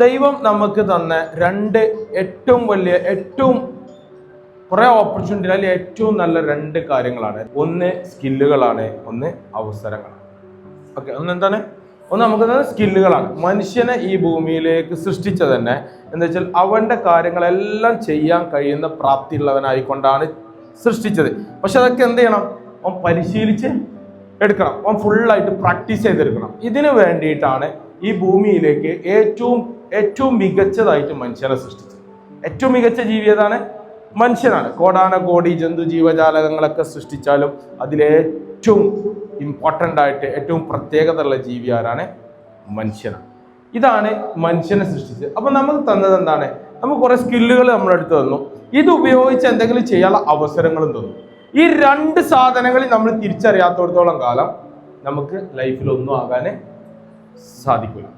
ദൈവം നമുക്ക് തന്ന ഏറ്റവും വലിയ കുറെ ഓപ്പർച്യൂണിറ്റി അല്ലെങ്കിൽ ഏറ്റവും നല്ല 2 കാര്യങ്ങളാണ്. ഒന്ന് സ്കില്ലുകളാണ്, ഒന്ന് അവസരങ്ങളാണ്. ഓക്കെ, എന്താണ്? ഒന്ന് നമുക്ക് തന്നെ സ്കില്ലുകളാണ്. മനുഷ്യനെ ഈ ഭൂമിയിലേക്ക് സൃഷ്ടിച്ചത് തന്നെ എന്താ വെച്ചാൽ അവന്റെ കാര്യങ്ങളെല്ലാം ചെയ്യാൻ കഴിയുന്ന പ്രാപ്തിയുള്ളവനായിക്കൊണ്ടാണ് സൃഷ്ടിച്ചത്. പക്ഷെ അതൊക്കെ എന്ത് ചെയ്യണം? അവൻ പരിശീലിച്ച് എടുക്കണം, അവൻ ഫുള്ളായിട്ട് പ്രാക്ടീസ് ചെയ്തെടുക്കണം. ഇതിനു വേണ്ടിയിട്ടാണ് ഈ ഭൂമിയിലേക്ക് ഏറ്റവും മികച്ചതായിട്ട് മനുഷ്യനെ സൃഷ്ടിച്ചത്. ഏറ്റവും മികച്ച ജീവി ഏതാണ്? മനുഷ്യനാണ്. കോടാനകോടി ജന്തു ജീവജാലകങ്ങളൊക്കെ സൃഷ്ടിച്ചാലും അതിലേറ്റവും ഇമ്പോർട്ടൻ്റ് ആയിട്ട് ഏറ്റവും പ്രത്യേകത ഉള്ള ജീവി ആരാണ്? മനുഷ്യനാണ്. ഇതാണ് മനുഷ്യനെ സൃഷ്ടിച്ചത്. അപ്പൊ നമുക്ക് തന്നത് എന്താണ്? നമുക്ക് കുറെ സ്കില്ലുകൾ നമ്മളെടുത്ത് തന്നു. ഇത് ഉപയോഗിച്ച് എന്തെങ്കിലും ചെയ്യാനുള്ള അവസരങ്ങളും തന്നു. ഈ 2 സാധനങ്ങളിൽ നമ്മൾ തിരിച്ചറിയാത്തോടത്തോളം കാലം നമുക്ക് ലൈഫിൽ ഒന്നും ആകാനേ സാധിക്കില്ല.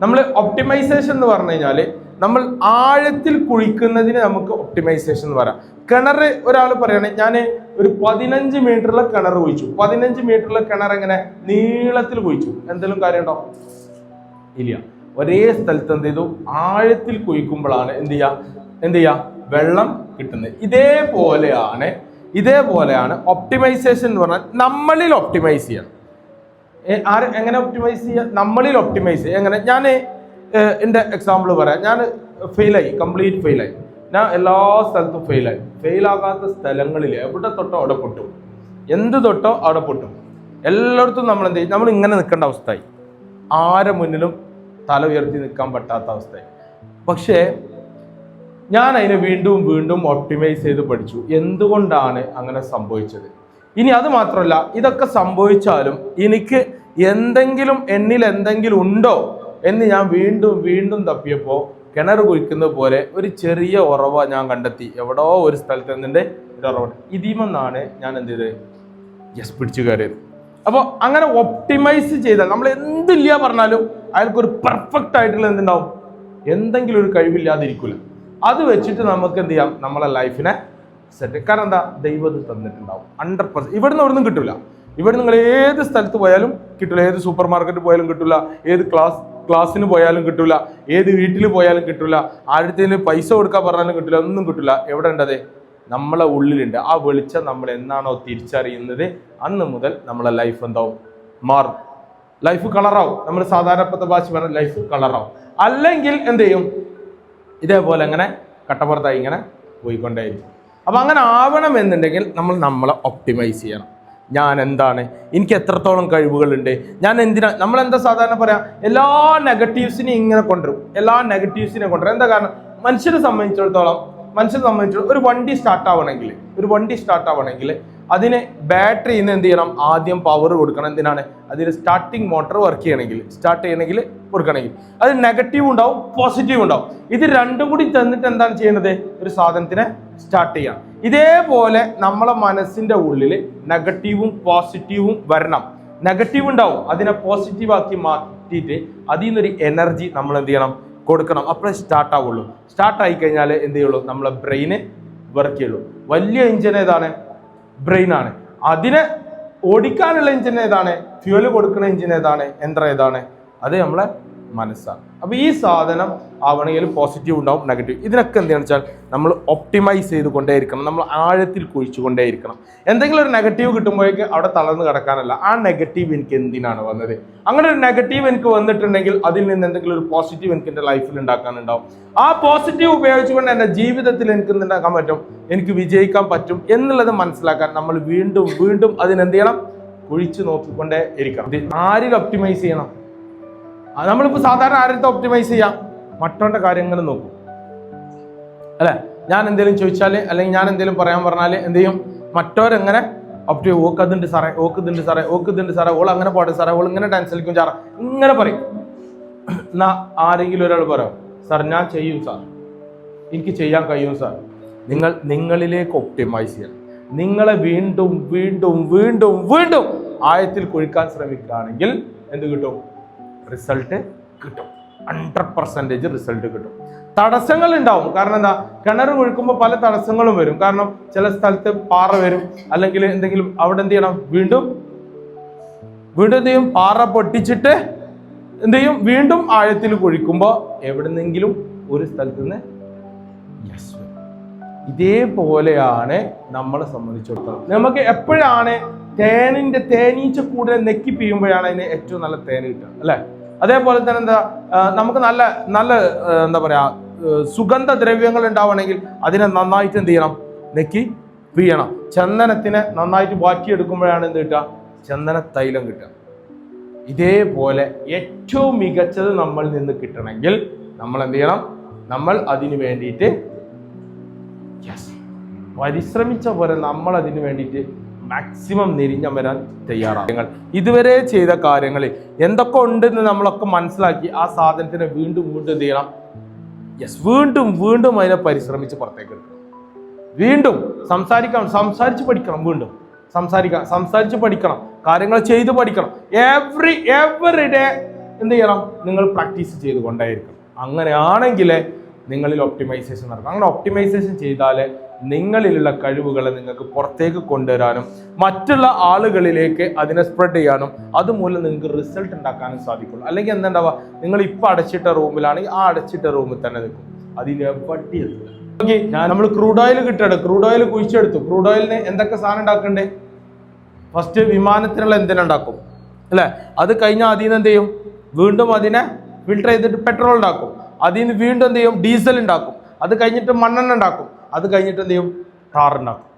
നമ്മൾ ഒപ്റ്റിമൈസേഷൻ എന്ന് പറഞ്ഞു കഴിഞ്ഞാൽ നമ്മൾ ആഴത്തിൽ കുഴിക്കുന്നതിന് നമുക്ക് ഒപ്റ്റിമൈസേഷൻ എന്ന് പറയാം. കിണർ ഒരാൾ പറയുകയാണെങ്കിൽ ഞാൻ ഒരു 15 മീറ്ററുള്ള കിണർ കുഴിച്ചു. 15 മീറ്ററുള്ള കിണർ എങ്ങനെ നീളത്തിൽ കുഴിച്ചു, എന്തെങ്കിലും കാര്യമുണ്ടോ? ഇല്ല. ഒരേ സ്ഥലത്ത് എന്ത് ചെയ്തു? ആഴത്തിൽ കുഴിക്കുമ്പോഴാണ് എന്ത് ചെയ്യാ വെള്ളം കിട്ടുന്നത്. ഇതേപോലെയാണ് ഒപ്റ്റിമൈസേഷൻ എന്ന് പറഞ്ഞാൽ നമ്മളിൽ ഒപ്റ്റിമൈസ് ചെയ്യണം. എങ്ങനെ ഒപ്റ്റിമൈസ് ചെയ്യുക? നമ്മളിൽ ഒപ്റ്റിമൈസ് ചെയ്യുക. എങ്ങനെ? ഞാൻ എൻ്റെ എക്സാമ്പിൾ പറയാം. ഞാൻ കംപ്ലീറ്റ് ഫെയിലായി. ഞാൻ എല്ലാ സ്ഥലത്തും ഫെയിലാകാത്ത സ്ഥലങ്ങളിൽ എവിടെ തൊട്ടോ അവിടെ പൊട്ടും, എന്ത് തൊട്ടോ അവിടെ പൊട്ടും. എല്ലായിടത്തും നമ്മൾ എന്ത് ചെയ്യും? നമ്മൾ ഇങ്ങനെ നിൽക്കേണ്ട അവസ്ഥയായി, ആരെ മുന്നിലും തല ഉയർത്തി നിൽക്കാൻ പറ്റാത്ത അവസ്ഥയായി. പക്ഷേ ഞാൻ അതിനെ വീണ്ടും ഒപ്റ്റിമൈസ് ചെയ്ത് പഠിച്ചു. എന്തുകൊണ്ടാണ് അങ്ങനെ സംഭവിച്ചത്? ഇനി അത് മാത്രമല്ല, ഇതൊക്കെ സംഭവിച്ചാലും എനിക്ക് എന്നിൽ എന്തെങ്കിലും ഉണ്ടോ എന്ന് ഞാൻ വീണ്ടും തപ്പിയപ്പോൾ കിണർ കുഴിക്കുന്ന പോലെ ഒരു ചെറിയ ഉറവ ഞാൻ കണ്ടെത്തി. എവിടോ ഒരു സ്ഥലത്ത് നിന്നിട്ട് ഒരു ഉറവ. ഇതിമെന്നാണ് ഞാൻ എന്ത് ചെയ്തത്? പിടിച്ചു കയറിയത്. അപ്പോൾ അങ്ങനെ ഒപ്റ്റിമൈസ് ചെയ്താൽ നമ്മൾ എന്തില്ല പറഞ്ഞാലും അയാൾക്കൊരു പെർഫെക്റ്റ് ആയിട്ടുള്ള എന്തുണ്ടാവും? എന്തെങ്കിലും ഒരു കഴിവില്ലാതിരിക്കില്ല. അത് വെച്ചിട്ട് നമുക്ക് എന്ത് ചെയ്യാം? നമ്മളെ ലൈഫിനെ സെറ്റ്. കാരണം എന്താ? ദൈവം തന്നിട്ടുണ്ടാവും 100%. ഇവിടുന്ന് ഒന്നും കിട്ടില്ല. ഇവിടെ നിങ്ങൾ ഏത് സ്ഥലത്ത് പോയാലും കിട്ടില്ല. ഏത് സൂപ്പർ മാർക്കറ്റിൽ പോയാലും കിട്ടില്ല, ഏത് ക്ലാസ്സിന് പോയാലും കിട്ടില്ല, ഏത് വീട്ടിൽ പോയാലും കിട്ടില്ല, ആരുടെ പൈസ കൊടുക്കാൻ പറഞ്ഞാലും കിട്ടില്ല, ഒന്നും കിട്ടില്ല. എവിടെ ഉണ്ടത്? നമ്മളെ ഉള്ളിലുണ്ട്. ആ വെളിച്ചം നമ്മൾ എന്നാണോ തിരിച്ചറിയുന്നത് അന്ന് മുതൽ നമ്മളെ ലൈഫ് എന്താവും? മാറും. ലൈഫ് കളറാവും. നമ്മൾ സാധാരണ ഭാഷ പറഞ്ഞ ലൈഫ് കളറാവും. അല്ലെങ്കിൽ എന്ത് ചെയ്യും? ഇതേപോലെ അങ്ങനെ കട്ടപ്പുറത്തായി ഇങ്ങനെ പോയിക്കൊണ്ടേയിരിക്കും. അപ്പൊ അങ്ങനെ ആവണം എന്നുണ്ടെങ്കിൽ നമ്മളെ ഒപ്റ്റിമൈസ് ചെയ്യണം. ഞാൻ എന്താണ്? എനിക്ക് എത്രത്തോളം കഴിവുകളുണ്ട്? നമ്മളെന്താ സാധാരണ പറയാം? എല്ലാ നെഗറ്റീവ്സിനെയും ഇങ്ങനെ കൊണ്ടുവരും. എന്താ കാരണം? മനുഷ്യനെ സംബന്ധിച്ചിടത്തോളം ഒരു വണ്ടി സ്റ്റാർട്ട് ആവണമെങ്കിൽ അതിന് ബാറ്ററിന്ന് എന്ത് ചെയ്യണം? ആദ്യം പവർ കൊടുക്കണം. എന്തിനാണ്? അതിന് സ്റ്റാർട്ടിങ് മോട്ടോർ സ്റ്റാർട്ട് ചെയ്യണമെങ്കിൽ കൊടുക്കണമെങ്കിൽ അത് നെഗറ്റീവ് ഉണ്ടാവും, പോസിറ്റീവ് ഉണ്ടാവും. ഇത് രണ്ടും കൂടി തന്നിട്ട് എന്താണ് ചെയ്യുന്നത്? ഒരു സാധനത്തിനെ സ്റ്റാർട്ട് ചെയ്യാം. ഇതേപോലെ നമ്മളെ മനസ്സിന്റെ ഉള്ളിൽ നെഗറ്റീവും പോസിറ്റീവും വരണം. നെഗറ്റീവ് ഉണ്ടാവും, അതിനെ പോസിറ്റീവ് ആക്കി മാറ്റിയിട്ട് അതിൽ നിന്നൊരു എനർജി നമ്മൾ എന്ത് ചെയ്യണം? കൊടുക്കണം. അപ്പോഴേ സ്റ്റാർട്ട് ആവുള്ളൂ. സ്റ്റാർട്ട് ആയി കഴിഞ്ഞാൽ എന്ത് ചെയ്യുള്ളൂ? നമ്മളെ ബ്രെയിന് വർക്ക് ചെയ്യുള്ളൂ. വലിയ എഞ്ചിൻ ഏതാണ്? ബ്രെയിനാണ്. അതിനെ ഓടിക്കാനുള്ള എഞ്ചിൻ ഏതാണ്? ഫ്യൂവൽ കൊടുക്കുന്ന എഞ്ചിൻ ഏതാണ്? യന്ത്രം ഏതാണ്? അത് നമ്മളെ മനസ്സാണ്. അപ്പൊ ഈ സാധനം ആവണമെങ്കിൽ പോസിറ്റീവ് ഉണ്ടാവും, നെഗറ്റീവ്. ഇതിനൊക്കെ എന്താണെന്ന് വെച്ചാൽ നമ്മൾ ഒപ്റ്റിമൈസ് ചെയ്തുകൊണ്ടേയിരിക്കണം. നമ്മൾ ആഴത്തിൽ കുഴിച്ചുകൊണ്ടേയിരിക്കണം. എന്തെങ്കിലും ഒരു നെഗറ്റീവ് കിട്ടുമ്പോഴേക്ക് അവിടെ തളർന്ന് കിടക്കാനല്ല, ആ നെഗറ്റീവ് എനിക്ക് എന്തിനാണ് വന്നത്? അങ്ങനെ ഒരു നെഗറ്റീവ് എനിക്ക് വന്നിട്ടുണ്ടെങ്കിൽ അതിൽ നിന്ന് എന്തെങ്കിലും ഒരു പോസിറ്റീവ് എനിക്ക് എൻ്റെ ലൈഫിൽ ഉണ്ടാക്കാനുണ്ടാവും. ആ പോസിറ്റീവ് ഉപയോഗിച്ചുകൊണ്ട് എൻ്റെ ജീവിതത്തിൽ എനിക്ക് എന്തുണ്ടാക്കാൻ പറ്റും? എനിക്ക് വിജയിക്കാൻ പറ്റും എന്നുള്ളത് മനസ്സിലാക്കാൻ നമ്മൾ വീണ്ടും അതിനെന്ത് ചെയ്യണം? കുഴിച്ചു നോക്കിക്കൊണ്ടേ ഇരിക്കണം. ആരിൽ ഒപ്റ്റിമൈസ് ചെയ്യണം? നമ്മളിപ്പോൾ സാധാരണ ആരുടെ ഒപ്റ്റിമൈസ് ചെയ്യാം? മറ്റവന്റെ കാര്യങ്ങൾ നോക്കും അല്ലെ? ഞാൻ എന്തെങ്കിലും ചോദിച്ചാൽ അല്ലെങ്കിൽ ഞാൻ എന്തെങ്കിലും പറയാൻ പറഞ്ഞാൽ എന്ത് ചെയ്യും? മറ്റവരെങ്ങനെ ഓക്കതുണ്ട് സാറേ, ഓൾ അങ്ങനെ പാടും സാറേ, ഓൾ ഇങ്ങനെ ഡാൻസ് കളിക്കും സാറേ, ഇങ്ങനെ പറയും. എന്നാ ആരെങ്കിലും ഒരാൾ പറയാം, സാർ ഞാൻ ചെയ്യും സാർ, എനിക്ക് ചെയ്യാൻ കഴിയും സാർ. നിങ്ങളിലേക്ക് ഒപ്റ്റിമൈസ് ചെയ്യണം. നിങ്ങളെ വീണ്ടും ആഴത്തിൽ കുഴിക്കാൻ ശ്രമിക്കുകയാണെങ്കിൽ എന്ത് കിട്ടും? റിസൾട്ട് കിട്ടും. 100% റിസൾട്ട് കിട്ടും. തടസ്സങ്ങൾ ഉണ്ടാവും. കാരണം എന്താ? കിണർ കുഴിക്കുമ്പോൾ പല തടസ്സങ്ങളും വരും. കാരണം ചില സ്ഥലത്ത് പാറ വരും, അല്ലെങ്കിൽ എന്തെങ്കിലും അവിടെ എന്ത് ചെയ്യണം? വീണ്ടും എന്ത് ചെയ്യും? പാറ പൊട്ടിച്ചിട്ട് എന്ത് ചെയ്യും, വീണ്ടും ആഴത്തിൽ കുഴിക്കുമ്പോൾ എവിടെന്നെങ്കിലും ഒരു സ്ഥലത്ത് നിന്ന് യെസ്. ഇതേപോലെയാണ് നമ്മളെ സംബന്ധിച്ചിടത്തോളം. നമുക്ക് എപ്പോഴാണ് തേനീച്ച കൂടുതൽ നെക്കി പിയുമ്പോഴാണ് അതിന് ഏറ്റവും നല്ല തേൻ കിട്ടുക, അല്ലെ? അതേപോലെ തന്നെ എന്താ, നമുക്ക് നല്ല നല്ല എന്താ പറയാ സുഗന്ധ ദ്രവ്യങ്ങൾ ഉണ്ടാവണമെങ്കിൽ അതിനെ നന്നായിട്ട് എന്ത് ചെയ്യണം, നെക്കി പിയണം. ചന്ദനത്തിനെ നന്നായിട്ട് വാറ്റിയെടുക്കുമ്പോഴാണ് എന്ത് കിട്ടുക, ചന്ദന തൈലം കിട്ടുക. ഇതേപോലെ ഏറ്റവും മികച്ചത് നമ്മളിൽ നിന്ന് കിട്ടണമെങ്കിൽ നമ്മൾ എന്ത് ചെയ്യണം, നമ്മൾ അതിന് വേണ്ടിയിട്ട് പരിശ്രമിച്ച പോലെ നമ്മൾ അതിന് വേണ്ടിയിട്ട് മാക്സിമം നിരിഞ്ഞ വരാൻ തയ്യാറാണ്. ഇതുവരെ ചെയ്ത കാര്യങ്ങളിൽ എന്തൊക്കെ ഉണ്ടെന്ന് നമ്മളൊക്കെ മനസ്സിലാക്കി ആ സാധനത്തിനെ വീണ്ടും വീണ്ടും എന്ത് ചെയ്യണം, വീണ്ടും വീണ്ടും അതിനെ പരിശ്രമിച്ച് പുറത്തേക്ക് എടുക്കണം. വീണ്ടും സംസാരിച്ച് പഠിക്കണം, വീണ്ടും സംസാരിച്ച് പഠിക്കണം, കാര്യങ്ങൾ ചെയ്ത് പഠിക്കണം. എവറി ഡേ എന്ത് ചെയ്യണം, നിങ്ങൾ പ്രാക്ടീസ് ചെയ്ത് കൊണ്ടേയിരിക്കണം. അങ്ങനെയാണെങ്കിലേ നിങ്ങളിൽ ഒപ്റ്റിമൈസേഷൻ നടക്കും. അങ്ങനെ ഒപ്റ്റിമൈസേഷൻ ചെയ്താൽ നിങ്ങളിലുള്ള കഴിവുകളെ നിങ്ങൾക്ക് പുറത്തേക്ക് കൊണ്ടുവരാനും മറ്റുള്ള ആളുകളിലേക്ക് അതിനെ സ്പ്രെഡ് ചെയ്യാനും അതുമൂലം നിങ്ങൾക്ക് റിസൾട്ട് ഉണ്ടാക്കാനും സാധിക്കുള്ളൂ. അല്ലെങ്കിൽ എന്താ, നിങ്ങൾ ഇപ്പം അടച്ചിട്ട റൂമിലാണെങ്കിൽ ആ അടച്ചിട്ട റൂമിൽ തന്നെ നിൽക്കും, അതിന് വട്ടി എത്തില്ല. ഓക്കെ, നമ്മൾ ക്രൂഡ് ഓയിൽ കിട്ടണം, ക്രൂഡ് ഓയിൽ കുഴിച്ചെടുത്തു. ക്രൂഡ് ഓയിലിന് എന്തൊക്കെ സാധനം ഉണ്ടാക്കണ്ടേ? ഫസ്റ്റ് വിമാനത്തിനുള്ള എന്തിനും ഉണ്ടാക്കും, അല്ലേ? അത് കഴിഞ്ഞാൽ അതിൽ നിന്ന് എന്ത് ചെയ്യും, വീണ്ടും അതിനെ ഫിൽട്ടർ ചെയ്തിട്ട് പെട്രോൾ ഉണ്ടാക്കും. അതിൽ നിന്ന് വീണ്ടും എന്ത് ചെയ്യും, ഡീസൽ ഉണ്ടാക്കും. അത് കഴിഞ്ഞിട്ട് മണ്ണെണ്ണ ഉണ്ടാക്കും. അത് കഴിഞ്ഞിട്ട് എന്ത് ചെയ്യും, ടാർ ഉണ്ടാക്കും.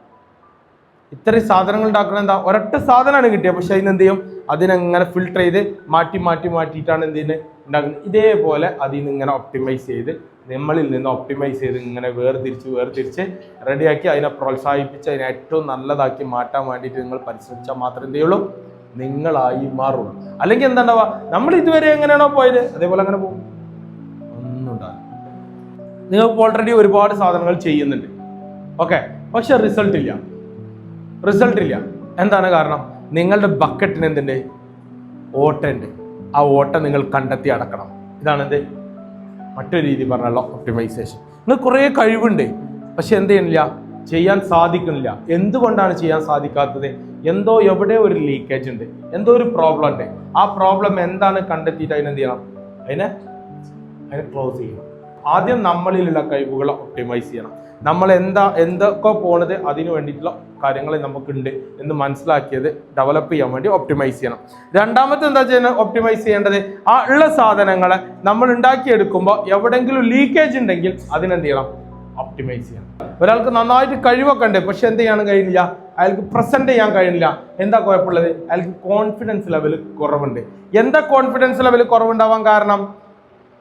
ഇത്രയും സാധനങ്ങൾ ഉണ്ടാക്കണം. എന്താ, ഒരൊറ്റ സാധനമാണ് കിട്ടിയത്, പക്ഷെ അതിനെന്ത് ചെയ്യും, അതിനെങ്ങനെ ഫിൽട്ടർ ചെയ്ത് മാറ്റിയിട്ടാണ് എന്തിന് ഉണ്ടാക്കുന്നത്. ഇതേപോലെ അതിൽ നിന്ന് ഇങ്ങനെ ഒപ്റ്റിമൈസ് ചെയ്ത്, നമ്മളിൽ നിന്ന് ഒപ്റ്റിമൈസ് ചെയ്ത് ഇങ്ങനെ വേർതിരിച്ച് റെഡിയാക്കി അതിനെ പ്രോത്സാഹിപ്പിച്ച് അതിനെ ഏറ്റവും നല്ലതാക്കി മാറ്റാൻ വേണ്ടിയിട്ട് നിങ്ങൾ പരിശ്രമിച്ചാൽ മാത്രമേ എന്ത് ചെയ്യുള്ളൂ, നിങ്ങളായി മാറുള്ളൂ. അല്ലെങ്കിൽ എന്താണ്ടാവുക, നമ്മൾ ഇതുവരെ എങ്ങനെയാണോ പോയത് അതേപോലെ അങ്ങനെ പോകും, ഒന്നും ഉണ്ടാവില്ല. നിങ്ങൾക്ക് ഓൾറെഡി ഒരുപാട് സാധനങ്ങൾ ചെയ്യുന്നുണ്ട്, ഓക്കെ, പക്ഷെ റിസൾട്ട് ഇല്ല. എന്താണ് കാരണം? നിങ്ങളുടെ ബക്കറ്റിന് എന്തുണ്ട്, ഓട്ടയുണ്ട്. ആ ഓട്ട നിങ്ങൾ കണ്ടെത്തി അടക്കണം. ഇതാണ് എന്ത്, മറ്റൊരു രീതി പറഞ്ഞുള്ള ഒപ്റ്റിമൈസേഷൻ. നിങ്ങൾ കുറേ കഴിവുണ്ട്, പക്ഷെ എന്ത് ചെയ്യുന്നില്ല, ചെയ്യാൻ സാധിക്കുന്നില്ല. എന്തുകൊണ്ടാണ് ചെയ്യാൻ സാധിക്കാത്തത്? എവിടെ ഒരു ലീക്കേജ് ഉണ്ട്, എന്തോ ഒരു പ്രോബ്ലം ഉണ്ട്. ആ പ്രോബ്ലം എന്താണ് കണ്ടെത്തിയിട്ട് അതിനെന്ത് ചെയ്യണം, അതിനെ ക്ലോസ് ചെയ്യണം. ആദ്യം നമ്മളിലുള്ള കഴിവുകളെ ഒപ്റ്റിമൈസ് ചെയ്യണം. നമ്മൾ എന്തൊക്കെ പോണത് അതിനു വേണ്ടിയിട്ടുള്ള കാര്യങ്ങൾ നമുക്കുണ്ട് എന്ന് മനസ്സിലാക്കിയത് ഡെവലപ്പ് ചെയ്യാൻ വേണ്ടി ഒപ്റ്റിമൈസ് ചെയ്യണം. രണ്ടാമത്തെ എന്താ ചെയ്യുന്നത്, ഒപ്റ്റിമൈസ് ചെയ്യേണ്ടത് ആ ഉള്ള സാധനങ്ങളെ നമ്മൾ ഉണ്ടാക്കിയെടുക്കുമ്പോൾ എവിടെയെങ്കിലും ലീക്കേജ് ഉണ്ടെങ്കിൽ അതിനെന്ത് ചെയ്യണം, ഒപ്റ്റിമൈസ് ചെയ്യണം. ഒരാൾക്ക് നന്നായിട്ട് കഴിവൊക്കെ ഉണ്ട്, പക്ഷെ എന്ത് ചെയ്യാൻ കഴിയുന്നില്ല, അയാൾക്ക് പ്രസന്റ് ചെയ്യാൻ കഴിയുന്നില്ല. എന്താ കുഴപ്പമുള്ളത്? അയാൾക്ക് കോൺഫിഡൻസ് ലെവൽ കുറവുണ്ട്. എന്താ കോൺഫിഡൻസ് ലെവൽ കുറവുണ്ടാവാൻ കാരണം?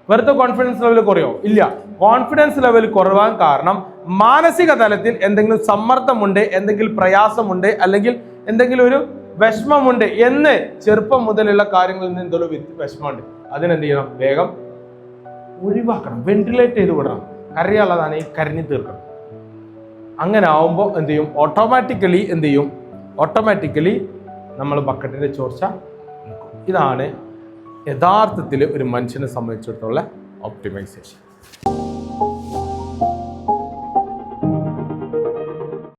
വെറുതെ കോൺഫിഡൻസ് ലെവൽ കുറയോ? ഇല്ല. കോൺഫിഡൻസ് ലെവൽ കുറവാൻ കാരണം മാനസിക തലത്തിൽ എന്തെങ്കിലും സമ്മർദ്ദമുണ്ട്, എന്തെങ്കിലും പ്രയാസമുണ്ട്, അല്ലെങ്കിൽ എന്തെങ്കിലും ഒരു വിഷമമുണ്ട് എന്ന് ചെറുപ്പം മുതലുള്ള കാര്യങ്ങളിൽ നിന്ന് എന്തെങ്കിലും വിഷമമുണ്ട്. അതിനെന്ത് ചെയ്യണം, വേഗം ഒഴിവാക്കണം, വെന്റിലേറ്റ് ചെയ്ത് വിടണം. കരയാനുള്ളതാണ് ഈ കരഞ്ഞു തീർക്കണം. അങ്ങനെ ആവുമ്പോൾ എന്ത് ചെയ്യും, ഓട്ടോമാറ്റിക്കലി നമ്മൾ ബക്കറ്റിന്റെ ചോർച്ച നിൽക്കും. ഇതാണ് യഥാർത്ഥത്തിൽ ഒരു മനുഷ്യനെ സംബന്ധിച്ചിടത്തോളം ഒപ്റ്റിമൈസേഷൻ.